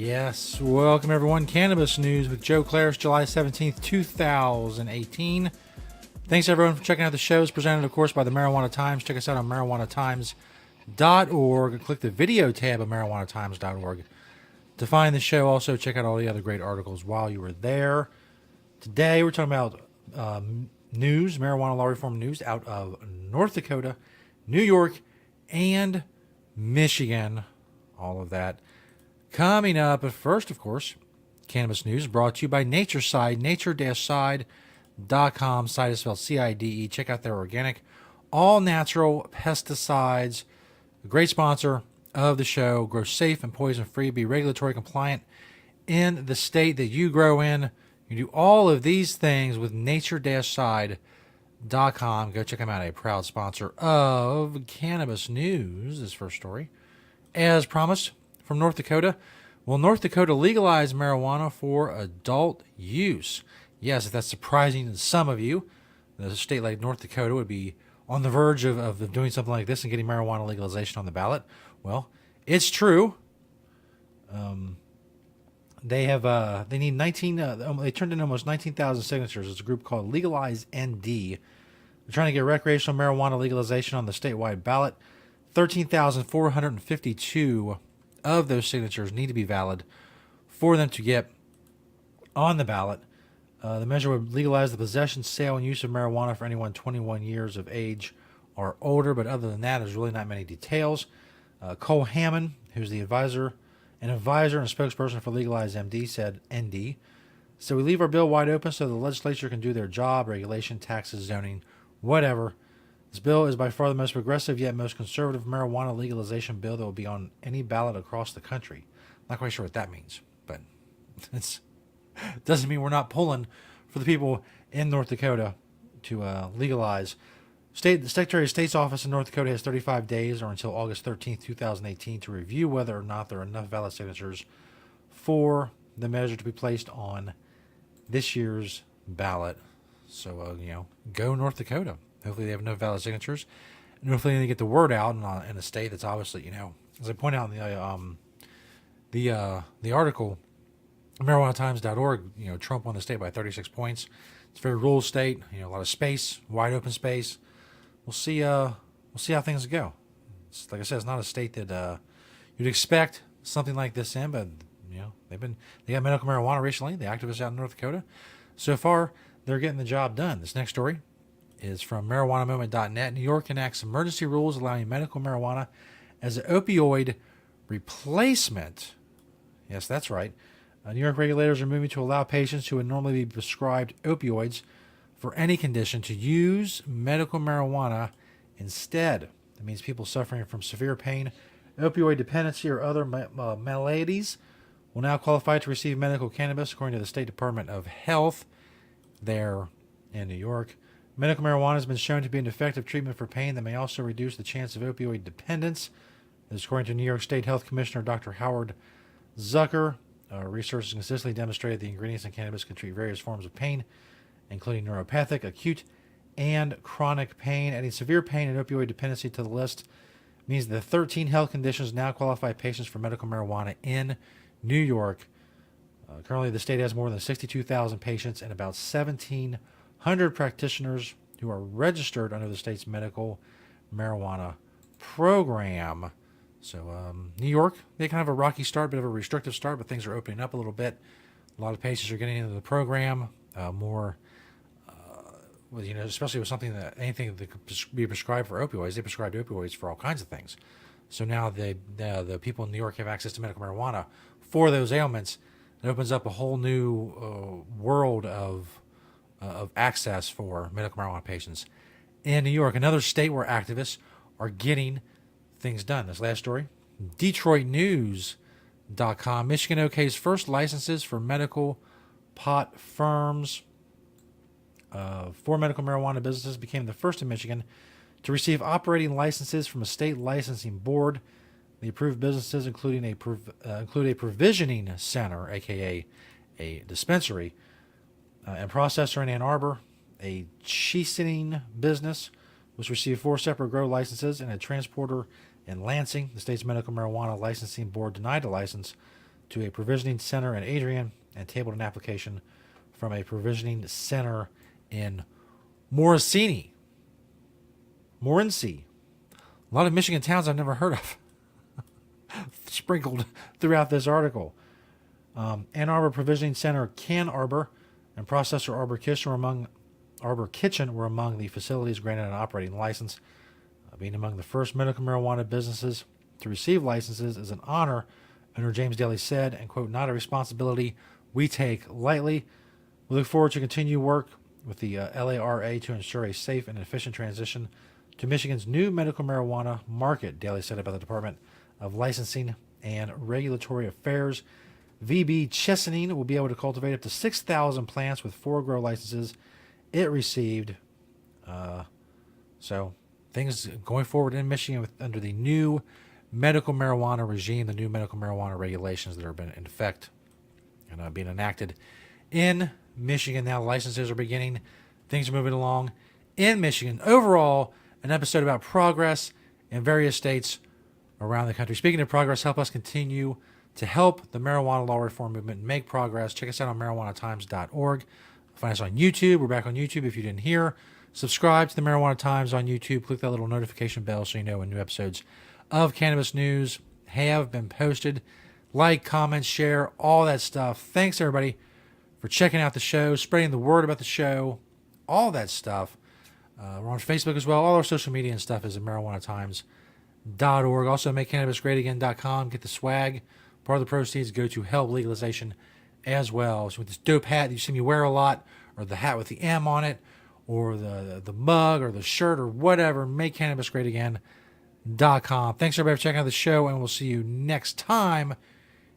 Yes, welcome everyone. Cannabis news with Joe Claris, July 17th, 2018. Thanks everyone for checking out the shows presented, of course, by the Marijuana Times. Check us out on marijuanatimes.org and click the video tab of marijuanatimes.org to find the show. Also, check out all the other great articles while you were there. Today, we're talking about news, marijuana law reform news out of North Dakota, New York, and Michigan. All of that coming up. But first, of course, cannabis news brought to you by NatureSide, nature-side.com. Side is spelled CIDE. Check out their organic, all-natural pesticides. A great sponsor of the show. Grow safe and poison-free. Be regulatory compliant in the state that you grow in. You do all of these things with nature-side.com. Go check them out. A proud sponsor of Cannabis News. This first story, as promised, from North Dakota. Will North Dakota legalize marijuana for adult use? Yes, if that's surprising to some of you, a state like North Dakota would be on the verge of doing something like this and getting marijuana legalization on the ballot. Well, it's true. They need 19. They turned in almost 19,000 signatures. It's a group called Legalize ND. They're trying to get recreational marijuana legalization on the statewide ballot. 13,452 of those signatures need to be valid for them to get on the ballot. The measure would legalize the possession, sale, and use of marijuana for anyone 21 years of age or older. But other than that, there's really not many details. Cole Hammond, who's the advisor and spokesperson for Legalize MD, said ND. So we leave our bill wide open so the legislature can do their job, regulation, taxes, zoning, whatever. This bill is by far the most progressive yet most conservative marijuana legalization bill that will be on any ballot across the country. Not quite sure what that means, but it doesn't mean we're not pulling for the people in North Dakota to legalize. The Secretary of State's office in North Dakota has 35 days or until August 13th, 2018 to review whether or not there are enough valid signatures for the measure to be placed on this year's ballot. So, go North Dakota. Hopefully they have enough valid signatures, and hopefully they get the word out in a state that's obviously, as I point out in the article, marijuanatimes.org, Trump won the state by 36 points. It's a very rural state, a lot of space, wide open space. We'll see how things go. It's, like I said, it's not a state that you'd expect something like this in, but they got medical marijuana recently. The activists out in North Dakota, so far they're getting the job done. This next story is from marijuanamoment.net. New York enacts emergency rules allowing medical marijuana as an opioid replacement. Yes, that's right. New York regulators are moving to allow patients who would normally be prescribed opioids for any condition to use medical marijuana instead. That means people suffering from severe pain, opioid dependency, or other maladies will now qualify to receive medical cannabis, according to the State Department of Health there in New York. Medical marijuana has been shown to be an effective treatment for pain that may also reduce the chance of opioid dependence. This is according to New York State Health Commissioner Dr. Howard Zucker. Research has consistently demonstrated the ingredients in cannabis can treat various forms of pain, including neuropathic, acute, and chronic pain. Adding severe pain and opioid dependency to the list means that 13 health conditions now qualify patients for medical marijuana in New York. Currently, the state has more than 62,000 patients and about 1,700 practitioners who are registered under the state's medical marijuana program. So New York, they kind of have a rocky start, bit of a restrictive start, but things are opening up a little bit. A lot of patients are getting into the program especially with anything that could be prescribed for opioids. They prescribed opioids for all kinds of things. So now the people in New York have access to medical marijuana for those ailments. It opens up a whole new world of access for medical marijuana patients in New York, another state where activists are getting things done. This last story, DetroitNews.com. Michigan OK's first licenses for medical pot firms. 4 medical marijuana businesses became the first in Michigan to receive operating licenses from a state licensing board. The approved businesses include a provisioning center, aka a dispensary, and processor in Ann Arbor, a cheesening business, which received 4 separate grow licenses, and a transporter in Lansing. The state's medical marijuana licensing board denied a license to a provisioning center in Adrian and tabled an application from a provisioning center in Morrisini. Morenci. A lot of Michigan towns I've never heard of sprinkled throughout this article. Ann Arbor Provisioning Center, Can Arbor, and Processor Arbor Kitchen were among the facilities granted an operating license. Being among the first medical marijuana businesses to receive licenses is an honor, Owner James Daly said, and, quote, not a responsibility we take lightly. We look forward to continue work with the LARA to ensure a safe and efficient transition to Michigan's new medical marijuana market, Daly said about the Department of Licensing and Regulatory Affairs. VB Chesaning will be able to cultivate up to 6,000 plants with 4 grow licenses it received. So things going forward in Michigan under the new medical marijuana regime, the new medical marijuana regulations that have been in effect and being enacted in Michigan. Now licenses are beginning. Things are moving along in Michigan. Overall, an episode about progress in various states around the country. Speaking of progress, help us continue to help the marijuana law reform movement make progress. Check us out on marijuanatimes.org. Find us on YouTube. We're back on YouTube if you didn't hear. Subscribe to the Marijuana Times on YouTube. Click that little notification bell so you know when new episodes of Cannabis News have been posted. Like, comment, share, all that stuff. Thanks, everybody, for checking out the show, spreading the word about the show, all that stuff. We're on Facebook as well. All our social media and stuff is at marijuanatimes.org. Also, makecannabisgreatagain.com. Get the swag. Part of the proceeds go to help legalization as well. So with this dope hat that you see me wear a lot, or the hat with the M on it, or the mug, or the shirt, or whatever, makecannabisgreatagain.com. Thanks, everybody, for checking out the show, and we'll see you next time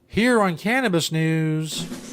here on Cannabis News.